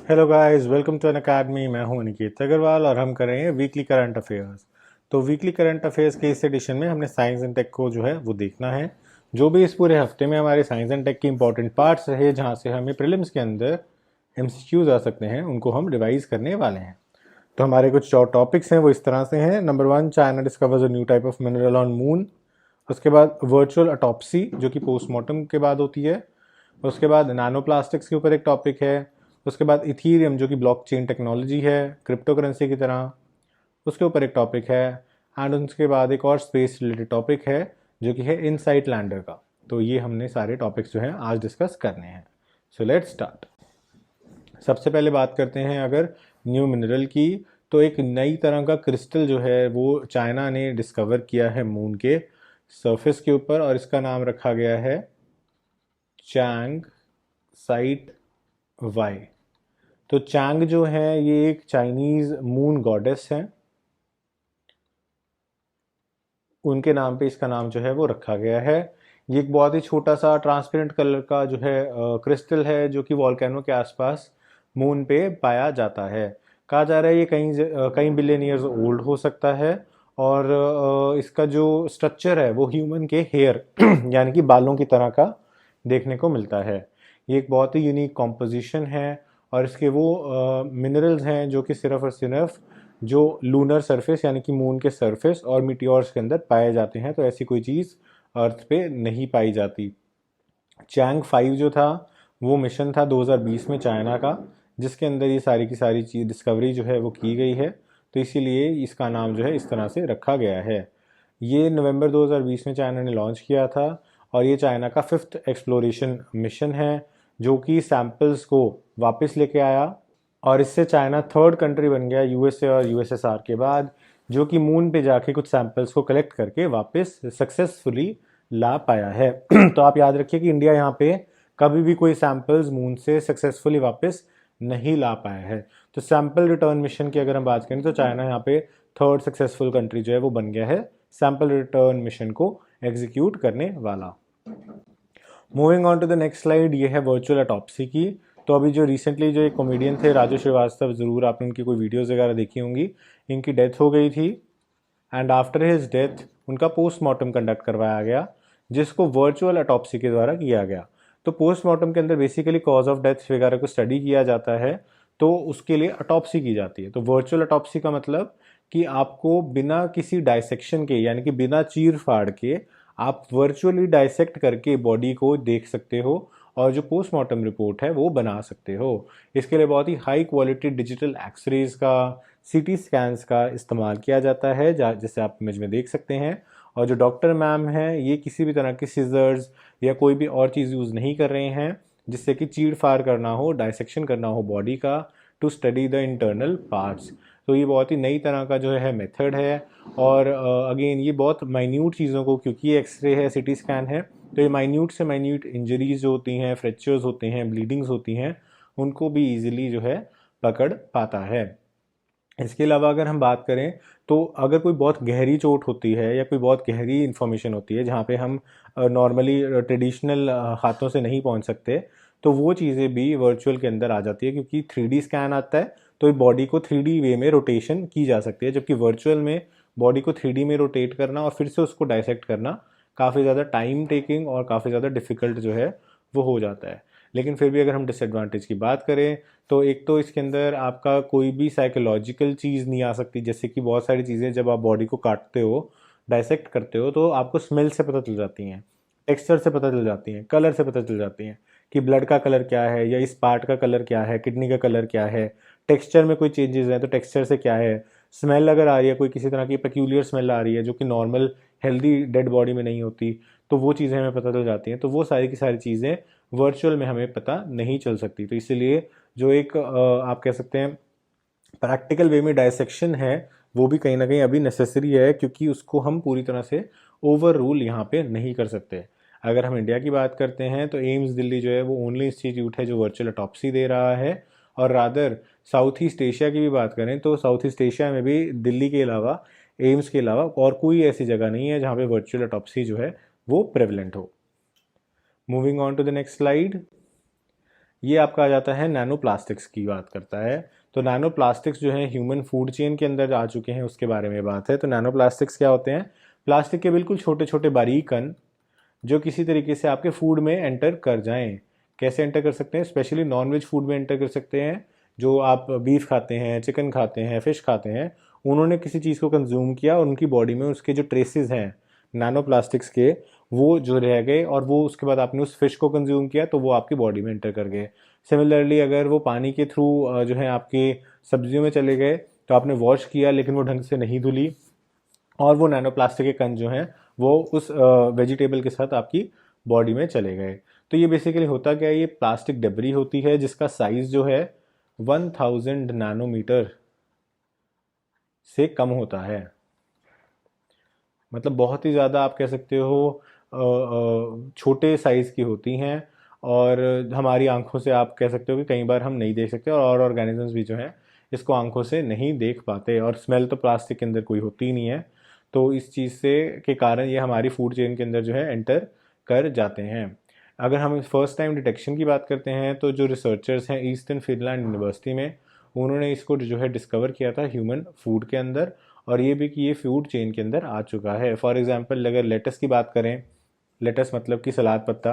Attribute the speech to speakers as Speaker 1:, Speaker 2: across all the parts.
Speaker 1: Hello guys, welcome to N academy. मैं हूं अनिकेत अग्रवाल और हम कर रहे हैं वीकली करंट अफेयर्स। तो वीकली करंट अफेयर्स के इस एडिशन में हमने साइंस एंड टेक को जो है वो देखना है। जो भी इस पूरे हफ्ते में हमारे साइंस एंड टेक के इंपॉर्टेंट पार्ट्स रहे जहां से हमें प्रीलिम्स के अंदर एमसीक्यूज आ सकते हैं, उनको हम रिवाइज करने वाले हैं। तो हमारे कुछ जो टॉपिक्स हैं वो इस तरह से हैं। Number 1, China discovers a new type of mineral on moon. उसके बाद वर्चुअल अटॉप्सी जो कि पोस्टमार्टम के बाद होती है। उसके बाद नैनो प्लास्टिक्स के ऊपर एक टॉपिक है। उसके बाद इथीरियम जो कि ब्लॉकचेन टेक्नोलॉजी है, क्रिप्टो करेंसी की तरह, उसके ऊपर एक टॉपिक है। एंड उसके बाद एक और स्पेस रिलेटेड टॉपिक है जो कि है इनसाइट लैंडर का। तो ये हमने सारे टॉपिक्स जो हैं आज डिस्कस करने हैं। So let's start. सबसे पहले बात करते हैं अगर न्यू मिनरल की, तो एक नई तरह का क्रिस्टल जो है वो चाइना ने डिस्कवर किया है मून के सरफेस के ऊपर और इसका नाम रखा गया है चैंग साइट वाई। तो चैंग जो है ये एक चाइनीज मून गॉडेस है, उनके नाम पे इसका नाम जो है वो रखा गया है। ये एक बहुत ही छोटा सा ट्रांसपेरेंट कलर का जो है क्रिस्टल है जो कि वॉल्केनो के आसपास मून पे पाया जाता है। कहा जा रहा है ये कई बिलियन ईयर्स ओल्ड हो सकता है। और इसका जो स्ट्रक्चर है वो ह्यूमन के हेयर यानी कि बालों की तरह का देखने को मिलता है। ये एक बहुत ही यूनिक कॉम्पोजिशन है और इसके वो मिनरल्स हैं जो कि सिर्फ और सिर्फ जो लूनर सरफेस यानी कि मून के सरफेस और मिटियोर्स के अंदर पाए जाते हैं। तो ऐसी कोई चीज़ अर्थ पे नहीं पाई जाती। चैंग 5 जो था वो मिशन था 2020 में चाइना का, जिसके अंदर ये सारी की सारी चीज डिस्कवरी जो है वो की गई है। तो इसीलिए इसका नाम जो है इस तरह से रखा गया है। ये नवंबर 2020 में चाइना ने लॉन्च किया था और ये चाइना का 5th एक्सप्लोरेशन मिशन है जो कि सैंपल्स को वापस लेके आया। और इससे चाइना 3rd कंट्री बन गया यूएसए और यूएसएसआर के बाद, जो कि मून पे जाके कुछ सैंपल्स को कलेक्ट करके वापस सक्सेसफुली ला पाया है। तो आप याद रखिए कि इंडिया यहाँ पे कभी भी कोई सैंपल्स मून से सक्सेसफुली वापस नहीं ला पाया है। तो सैंपल रिटर्न मिशन की अगर हम बात करें तो चाइना यहाँ पे 3rd सक्सेसफुल कंट्री जो है वो बन गया है सैंपल रिटर्न मिशन को एग्जीक्यूट करने वाला। Moving on to the next slide, ये है वर्चुअल अटॉप्सी की। तो अभी जो रिसेंटली जो एक कॉमेडियन थे राजू श्रीवास्तव, ज़रूर आपने उनकी कोई वीडियोज़ वगैरह देखी होंगी। इनकी डेथ हो गई थी एंड आफ्टर हिज डेथ उनका पोस्टमार्टम कंडक्ट करवाया गया जिसको वर्चुअल अटॉप्सी के द्वारा किया गया। तो पोस्टमार्टम के अंदर बेसिकली कॉज ऑफ डेथ वगैरह को स्टडी किया जाता है, तो उसके लिए अटॉप्सी की जाती है। तो वर्चुअल अटॉप्सी का मतलब कि आपको बिना किसी डायसेक्शन के यानी कि बिना चीर फाड़ के आप वर्चुअली डायसेक्ट करके बॉडी को देख सकते हो और जो पोस्टमार्टम रिपोर्ट है वो बना सकते हो। इसके लिए बहुत ही हाई क्वालिटी डिजिटल एक्सरेज का, सीटी स्कैन्स का इस्तेमाल किया जाता है जैसे आप इमेज में देख सकते हैं। और जो डॉक्टर मैम हैं ये किसी भी तरह के सीजर्स या कोई भी और चीज़ यूज़ नहीं कर रहे हैं जिससे कि चीड़ फाड़ करना हो, डायसेक्शन करना हो बॉडी का, to study the internal parts. तो ये बहुत ही नई तरह का जो है मेथड है। और अगेन ये बहुत माइन्यूट चीज़ों को, क्योंकि ये एक्सरे है, सिटी स्कैन है, तो ये माइन्यूट से माइन्यूट इंजरीज जो होती हैं, फ्रैक्चर्स होते हैं, ब्लीडिंग्स होती हैं, उनको भी ईजिली जो है पकड़ पाता है। इसके अलावा अगर हम बात करें तो अगर कोई बहुत गहरी चोट होती है या कोई बहुत गहरी इन्फॉर्मेशन होती है जहाँ पे हम नॉर्मली ट्रेडिशनल हाथों से नहीं पहुँच सकते, तो वो चीज़ें भी वर्चुअल के अंदर आ जाती है क्योंकि 3D स्कैन आता है। तो बॉडी को 3D वे में रोटेशन की जा सकती है, जबकि वर्चुअल में बॉडी को 3D में रोटेट करना और फिर से उसको डायसेक्ट करना काफ़ी ज़्यादा टाइम टेकिंग और काफ़ी ज़्यादा डिफ़िकल्ट जो है वो हो जाता है। लेकिन फिर भी अगर हम डिसएडवांटेज की बात करें तो एक तो इसके अंदर आपका कोई भी साइकोलॉजिकल चीज़ नहीं आ सकती, जैसे कि बहुत सारी चीज़ें जब आप बॉडी को काटते हो, डायसेक्ट करते हो, तो आपको स्मेल से पता चल जाती हैं, टेक्सचर से पता चल जाती हैं, कलर से पता चल जाती हैं कि ब्लड का कलर क्या है या इस पार्ट का कलर क्या है, किडनी का कलर क्या है, टेक्सचर में कोई चेंजेस हैं तो टेक्सचर से क्या है, स्मेल अगर आ रही है, कोई किसी तरह की पेक्यूलियर स्मेल आ रही है जो कि नॉर्मल हेल्दी डेड बॉडी में नहीं होती, तो वो चीज़ें हमें पता चल जाती हैं। तो वो सारी की सारी चीज़ें वर्चुअल में हमें पता नहीं चल सकती। तो इसीलिए जो एक आप कह सकते हैं प्रैक्टिकल वे में डायसेक्शन है वो भी कहीं ना कहीं अभी नेसेसरी है, क्योंकि उसको हम पूरी तरह से ओवर रूल यहाँ पे नहीं कर सकते। अगर हम इंडिया की बात करते हैं तो एम्स दिल्ली जो है वो ओनली इंस्टीट्यूट है जो वर्चुअल ऑटोप्सी दे रहा है। और रादर साउथ ईस्ट एशिया की भी बात करें तो साउथ ईस्ट एशिया में भी दिल्ली के अलावा, एम्स के अलावा और कोई ऐसी जगह नहीं है जहाँ पे वर्चुअल ऑटोप्सी जो है वो प्रेवलेंट हो। Moving on to the next slide, ये आपका आ जाता है नैनो प्लास्टिक्स की बात करता है। तो नैनो प्लास्टिक्स जो है ह्यूमन फूड चेन के अंदर आ चुके हैं, उसके बारे में बात है। तो नैनो प्लास्टिक्स क्या होते हैं? प्लास्टिक के बिल्कुल छोटे छोटे बारीक कण जो किसी तरीके से आपके फूड में एंटर कर जाएं। कैसे एंटर कर सकते हैं? स्पेशली नॉनवेज फूड में एंटर कर सकते हैं। जो आप बीफ खाते हैं, चिकन खाते हैं, फिश खाते हैं, उन्होंने किसी चीज़ को कंज्यूम किया और उनकी बॉडी में उसके जो ट्रेसेस हैं नैनो प्लास्टिक्स के, वो जो रह गए, और वो उसके बाद आपने उस फिश को कंज्यूम किया तो वो आपकी बॉडी में एंटर कर गए। सिमिलरली अगर वो पानी के थ्रू जो है आपकी सब्जियों में चले गए, तो आपने वॉश किया लेकिन वो ढंग से नहीं धुली, और वो नैनो प्लास्टिक के कण जो हैं वो उस वेजिटेबल के साथ आपकी बॉडी में चले गए। तो ये बेसिकली होता क्या है? ये प्लास्टिक डेब्री होती है जिसका साइज जो है 1000 नैनोमीटर से कम होता है। मतलब बहुत ही ज़्यादा आप कह सकते हो छोटे साइज़ की होती हैं, और हमारी आंखों से आप कह सकते हो कि कई बार हम नहीं देख सकते, और ऑर्गेनिजम्स भी जो हैं इसको आंखों से नहीं देख पाते, और स्मेल तो प्लास्टिक के अंदर कोई होती ही नहीं है। तो इस चीज़ से के कारण ये हमारी फूड चेन के अंदर जो है एंटर कर जाते हैं। अगर हम फर्स्ट टाइम डिटेक्शन की बात करते हैं, तो जो रिसर्चर्स हैं ईस्टर्न फिनलैंड यूनिवर्सिटी में, उन्होंने इसको जो है डिस्कवर किया था ह्यूमन फूड के अंदर, और ये भी कि ये फूड चेन के अंदर आ चुका है। फॉर एग्जांपल अगर लेटस की बात करें, लेटस मतलब कि सलाद पत्ता,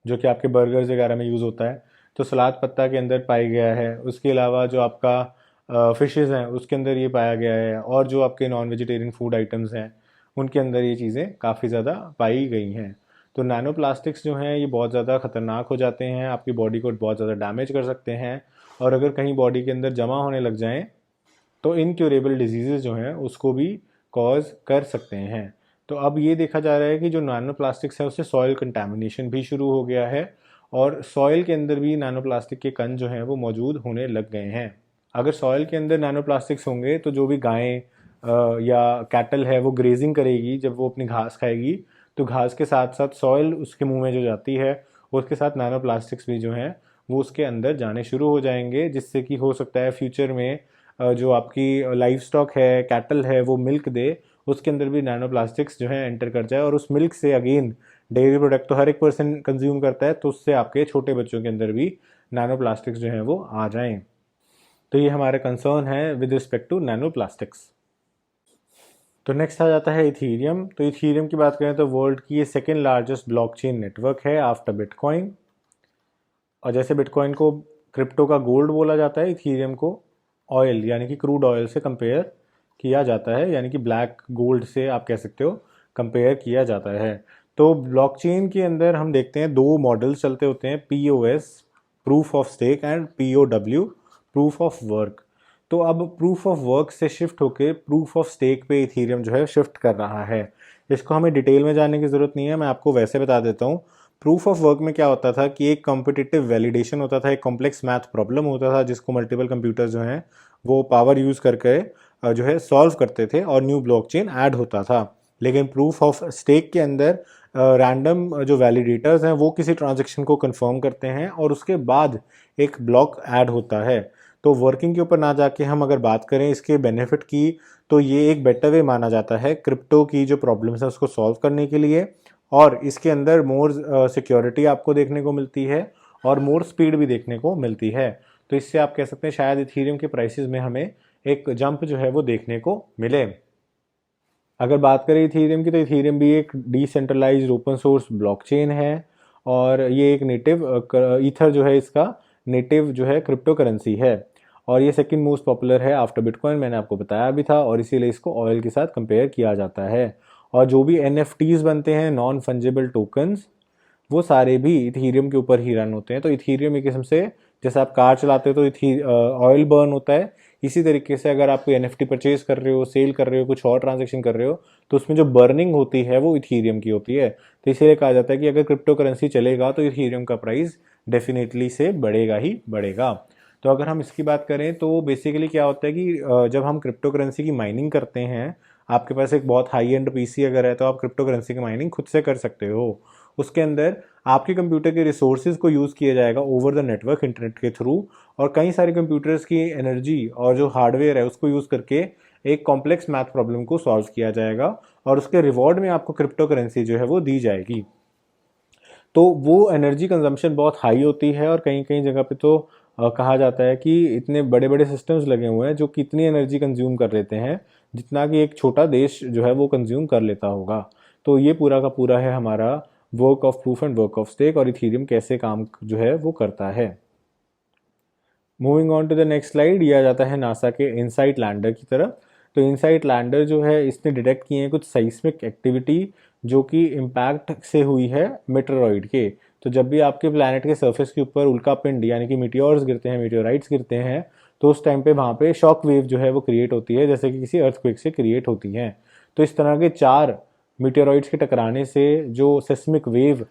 Speaker 1: जो कि आपके बर्गर्स वगैरह में यूज़ होता है, तो सलाद पत्ता के अंदर पाया गया है। उसके अलावा जो आपका फिशेज़ हैं उसके अंदर ये पाया गया है, और जो आपके नॉन वेजिटेरियन फूड आइटम्स हैं उनके अंदर ये चीज़ें काफ़ी ज़्यादा पाई गई हैं। तो नैनो प्लास्टिक्स जो हैं ये बहुत ज़्यादा ख़तरनाक हो जाते हैं, आपकी बॉडी को बहुत ज़्यादा डैमेज कर सकते हैं, और अगर कहीं बॉडी के अंदर जमा होने लग जाएं तो इनक्यूरेबल डिजीज़ जो हैं उसको भी कॉज कर सकते हैं। तो अब ये देखा जा रहा है कि जो नैनो प्लास्टिक्स है उससे सॉइल कंटेमिनेशन भी शुरू हो गया है, और सॉइल के अंदर भी नैनो प्लास्टिक के कण जो हैं वो मौजूद होने लग गए हैं। अगर सॉइल के अंदर नैनो प्लास्टिक्स होंगे तो जो भी गायें या कैटल है वो ग्रेजिंग करेगी, जब वो अपनी घास खाएगी तो घास के साथ साथ सॉइल उसके मुंह में जो जाती है उसके साथ नैनो प्लास्टिक्स भी जो हैं वो उसके अंदर जाने शुरू हो जाएंगे, जिससे कि हो सकता है फ्यूचर में जो आपकी लाइफ स्टॉक है, कैटल है, वो मिल्क दे, उसके अंदर भी नैनो प्लास्टिक्स जो है एंटर कर जाए, और उस मिल्क से अगेन डेयरी प्रोडक्ट तो हर एक पर्सन कंज्यूम करता है, तो उससे आपके छोटे बच्चों के अंदर भी नैनो प्लास्टिक्स जो हैं वो आ जाएं। तो ये हमारा कंसर्न है with respect to nano plastics. तो नेक्स्ट आ जाता है इथीरियम। तो इथीरियम की बात करें तो वर्ल्ड की ये सेकेंड लार्जेस्ट ब्लॉकचेन नेटवर्क है आफ्टर बिटकॉइन। और जैसे बिटकॉइन को क्रिप्टो का गोल्ड बोला जाता है, इथीरियम को ऑयल यानी कि क्रूड ऑयल से कंपेयर किया जाता है, यानी कि ब्लैक गोल्ड से आप कह सकते हो कंपेयर किया जाता है। तो ब्लॉकचेन के अंदर हम देखते हैं दो मॉडल्स चलते होते हैं, POS proof of stake and POW proof of work. तो अब प्रूफ ऑफ वर्क से शिफ्ट होकर प्रूफ ऑफ स्टेक पे इथीरियम जो है शिफ्ट कर रहा है। इसको हमें डिटेल में जानने की ज़रूरत नहीं है, मैं आपको वैसे बता देता हूँ। प्रूफ ऑफ वर्क में क्या होता था कि एक कॉम्पिटिटिव वैलिडेशन होता था, एक कॉम्प्लेक्स मैथ प्रॉब्लम होता था जिसको मल्टीपल कंप्यूटर जो हैं वो पावर यूज़ करके जो है सॉल्व करते थे, और न्यू ब्लॉकचेन ऐड होता था। लेकिन प्रूफ ऑफ स्टेक के अंदर रैंडम जो वैलिडेटर्स हैं वो किसी ट्रांजैक्शन को कंफर्म करते हैं, और उसके बाद एक ब्लॉक ऐड होता है। तो वर्किंग के ऊपर ना जाके हम अगर बात करें इसके बेनिफिट की, तो ये एक बेटर वे माना जाता है क्रिप्टो की जो प्रॉब्लम्स है उसको सॉल्व करने के लिए, और इसके अंदर मोर सिक्योरिटी आपको देखने को मिलती है, और मोर स्पीड भी देखने को मिलती है। तो इससे आप कह सकते हैं शायद इथीरियम के प्राइसेस में हमें एक जंप जो है वो देखने को मिले। अगर बात करें इथीरियम की, तो इथीरियम भी एक डिसेंट्रलाइज्ड ओपन सोर्स ब्लॉकचेन है, और ये एक नेटिव ईथर जो है इसका नेटिव जो है क्रिप्टो करेंसी है, और ये सेकंड मोस्ट पॉपुलर है आफ्टर बिटकॉइन, मैंने आपको बताया भी था, और इसीलिए इसको ऑयल के साथ कंपेयर किया जाता है। और जो भी NFTs बनते हैं, नॉन फंजिबल टोकन्स, वो सारे भी इथीरियम के ऊपर ही रन होते हैं। तो इथीरियम एक किस्म से, जैसे आप कार चलाते हो तो ऑयल बर्न होता है, इसी तरीके से अगर आप कोई NFT परचेज कर रहे हो, सेल कर रहे हो, कुछ और ट्रांजेक्शन कर रहे हो, तो उसमें जो बर्निंग होती है वो इथीरियम की होती है। तो इसीलिए कहा जाता है कि अगर क्रिप्टो करेंसी चलेगा तो इथीरियम का प्राइस डेफिनेटली से बढ़ेगा ही बढ़ेगा। तो अगर हम इसकी बात करें तो बेसिकली क्या होता है कि जब हम क्रिप्टो करेंसी की माइनिंग करते हैं, आपके पास एक बहुत हाई एंड PC अगर है तो आप क्रिप्टो करेंसी की माइनिंग खुद से कर सकते हो। उसके अंदर आपके कंप्यूटर के रिसोर्सेज को यूज़ किया जाएगा ओवर द नेटवर्क इंटरनेट के थ्रू, और कई सारे कंप्यूटर्स की एनर्जी और जो हार्डवेयर है उसको यूज़ करके एक कॉम्प्लेक्स मैथ प्रॉब्लम को सॉल्व किया जाएगा, और उसके रिवॉर्ड में आपको क्रिप्टो करेंसी जो है वो दी जाएगी। तो वो एनर्जी कंजम्पशन बहुत हाई होती है और कहीं कहीं जगह पे तो कहा जाता है कि इतने बड़े बड़े सिस्टम्स लगे हुए हैं जो कितनी एनर्जी कंज्यूम कर लेते हैं जितना कि एक छोटा देश जो है वो कंज्यूम कर लेता होगा। तो ये पूरा का पूरा है हमारा work of proof and work of stake और इथीरियम कैसे काम जो है वो करता है। Moving on to the next slide, ये आ जाता है नासा के इनसाइट लैंडर की तरफ। तो इनसाइट लैंडर जो है इसने डिटेक्ट किए हैं कुछ साइस्मिक एक्टिविटी जो कि इम्पैक्ट से हुई है मेटेरॉइड के। तो जब भी आपके प्लैनेट के सरफेस के ऊपर उल्कापिंड यानी कि मीटियोर्स गिरते हैं, मीटियोराइट्स गिरते हैं, तो उस टाइम पे वहाँ पे शॉक वेव जो है वो क्रिएट होती है जैसे कि किसी अर्थक्वेक से क्रिएट होती है। तो इस तरह के 4 मीटियोराइट्स के टकराने से जो सेस्मिक वेव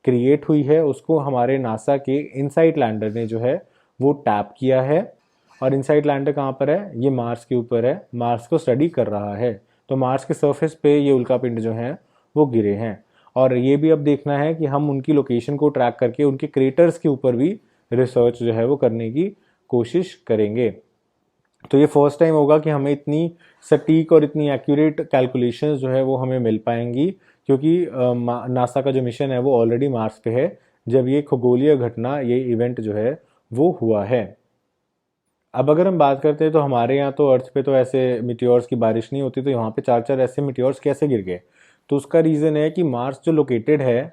Speaker 1: क्रिएट हुई है उसको हमारे नासा के इनसाइट लैंडर ने जो है वो टैप किया है। और इनसाइट लैंडर कहाँ पर है? ये मार्स के ऊपर है, मार्स को स्टडी कर रहा है। तो मार्स के सरफेस पे ये उल्कापिंड जो हैं वो गिरे हैं और ये भी अब देखना है कि हम उनकी लोकेशन को ट्रैक करके उनके क्रेटर्स के ऊपर भी रिसर्च जो है वो करने की कोशिश करेंगे। तो ये फर्स्ट टाइम होगा कि हमें इतनी सटीक और इतनी एक्यूरेट कैलकुलेशंस जो है वो हमें मिल पाएंगी, क्योंकि नासा का जो मिशन है वो ऑलरेडी मार्स पे है जब ये खगोलीय घटना, ये इवेंट जो है वो हुआ है। अब अगर हम बात करते हैं तो हमारे यहाँ तो अर्थ पे तो ऐसे मिटियोर्स की बारिश नहीं होती, तो यहाँ पे 4 ऐसे मिटियोर्स कैसे गिर गए? तो उसका रीज़न है कि मार्स जो लोकेटेड है,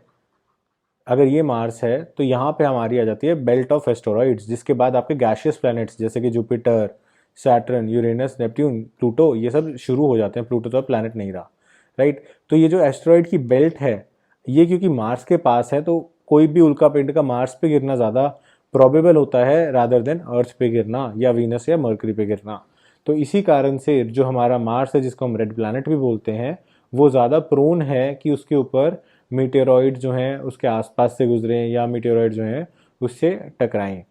Speaker 1: अगर ये मार्स है तो यहाँ पे हमारी आ जाती है बेल्ट ऑफ एस्टेरॉइड्स, जिसके बाद आपके गैशियस प्लैनेट्स जैसे कि Jupiter, Saturn, Uranus, Neptune, Pluto ये सब शुरू हो जाते हैं। प्लूटो तो प्लैनेट नहीं रहा, राइट। तो ये जो एस्टेरॉइड की बेल्ट है ये क्योंकि मार्स के पास है तो कोई भी उल्कापिंड का मार्स पे गिरना ज़्यादा प्रोबेबल होता है रादर देन अर्थ पे गिरना या वीनस या मर्करी पे गिरना। तो इसी कारण से जो हमारा मार्स है जिसको हम रेड प्लैनेट भी बोलते हैं वो ज़्यादा प्रोन है कि उसके ऊपर मीटेरॉइड जो हैं उसके आसपास से गुजरें या मीटेरॉइड जो हैं उससे टकराएं।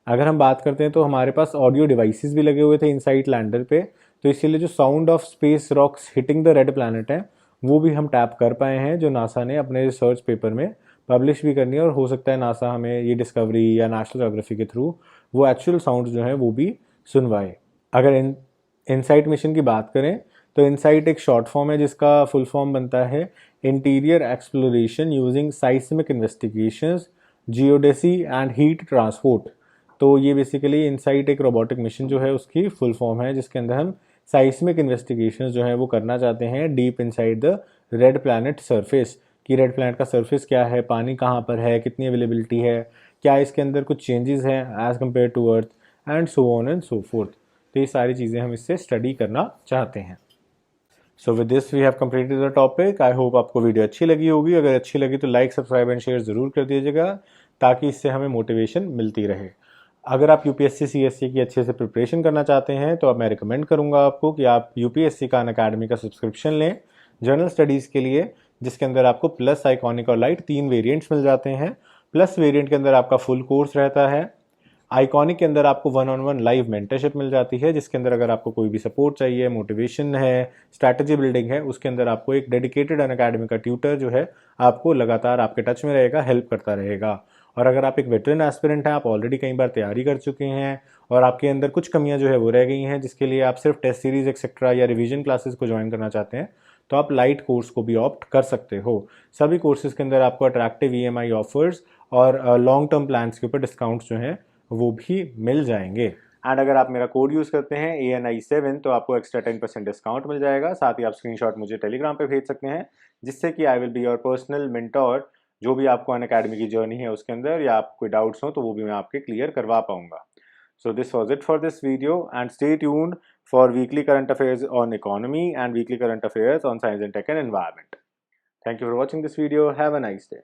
Speaker 1: अगर हम बात करते हैं तो हमारे पास ऑडियो डिवाइसेस भी लगे हुए थे इनसाइट लैंडर पे, तो इसीलिए जो sound of space rocks hitting the red planet है वो भी हम टैप कर पाए हैं, जो नासा ने अपने रिसर्च पेपर में पब्लिश भी करनी है। और हो सकता है नासा हमें ये डिस्कवरी या नेशनल ज्योग्राफी के थ्रू वो एक्चुअल साउंड जो है वो भी सुनवाए। अगर इनसाइट मिशन की बात करें तो इनसाइट एक शॉर्ट फॉर्म है जिसका फुल फॉर्म बनता है interior exploration using साइस्मिक investigations, geodesy and heat transport. तो ये बेसिकली इनसाइट एक रोबोटिक मिशन जो है उसकी फुल फॉर्म है जिसके अंदर हम साइस्मिक इन्वेस्टिगेशंस जो है वो करना चाहते हैं deep inside the red planet surface, कि रेड प्लैनेट का सरफेस क्या है, पानी कहाँ पर है, कितनी अवेलेबिलिटी है, क्या इसके अंदर कुछ चेंजेस हैं as compare to earth and so on and so forth. तो ये सारी चीज़ें हम इससे स्टडी करना चाहते हैं। So with this we have completed the topic. I hope आपको वीडियो अच्छी लगी होगी। अगर अच्छी लगी तो लाइक, सब्सक्राइब एंड शेयर ज़रूर कर दीजिएगा ताकि इससे हमें मोटिवेशन मिलती रहे। अगर आप यूपीएससी सीएससी की अच्छे से प्रिपरेशन करना चाहते हैं तो अब मैं रिकमेंड करूंगा आपको कि आप यूपीएससी का अनअकैडमी का सब्सक्रिप्शन लें जनरल स्टडीज़ के लिए, जिसके अंदर आपको प्लस, आइकॉनिक और लाइट 3 वेरिएंट्स मिल जाते हैं। प्लस वेरिएंट के अंदर आपका फुल कोर्स रहता है। आइकॉनिक के अंदर आपको 1-on-1 लाइव मेंटरशिप मिल जाती है, जिसके अंदर अगर आपको कोई भी सपोर्ट चाहिए, मोटिवेशन है, स्ट्रैटेजी बिल्डिंग है, उसके अंदर आपको एक डेडिकेटेड अनअकैडमी का ट्यूटर जो है आपको लगातार आपके टच में रहेगा, हेल्प करता रहेगा। और अगर आप एक वेटरन एस्पिरेंट हैं, आप ऑलरेडी कई बार तैयारी कर चुके हैं और आपके अंदर कुछ कमियां जो है वो रह गई हैं, जिसके लिए आप सिर्फ टेस्ट सीरीज एक्सेट्रा या रिवीजन क्लासेस को ज्वाइन करना चाहते हैं, तो आप लाइट कोर्स को भी ऑप्ट कर सकते हो। सभी कोर्सेज के अंदर आपको अट्रैक्टिव ईएमआई ऑफर्स और लॉन्ग टर्म प्लान्स के ऊपर डिस्काउंट्स जो हैं वो भी मिल जाएंगे। एंड अगर आप मेरा कोड यूज़ करते हैं ANI7 तो आपको एक्स्ट्रा 10% डिस्काउंट मिल जाएगा। साथ ही आप स्क्रीनशॉट मुझे टेलीग्राम पे भेज सकते हैं, जिससे कि I will be your personal mentor. जो भी आपको अनअकैडमी की जर्नी है उसके अंदर या आप कोई डाउट्स हो तो वो भी मैं आपके क्लियर करवा पाऊंगा। So this was it for this video and stay tuned for weekly current affairs on economy and weekly current affairs on science and tech and environment. Thank you for watching this video. Have a nice day.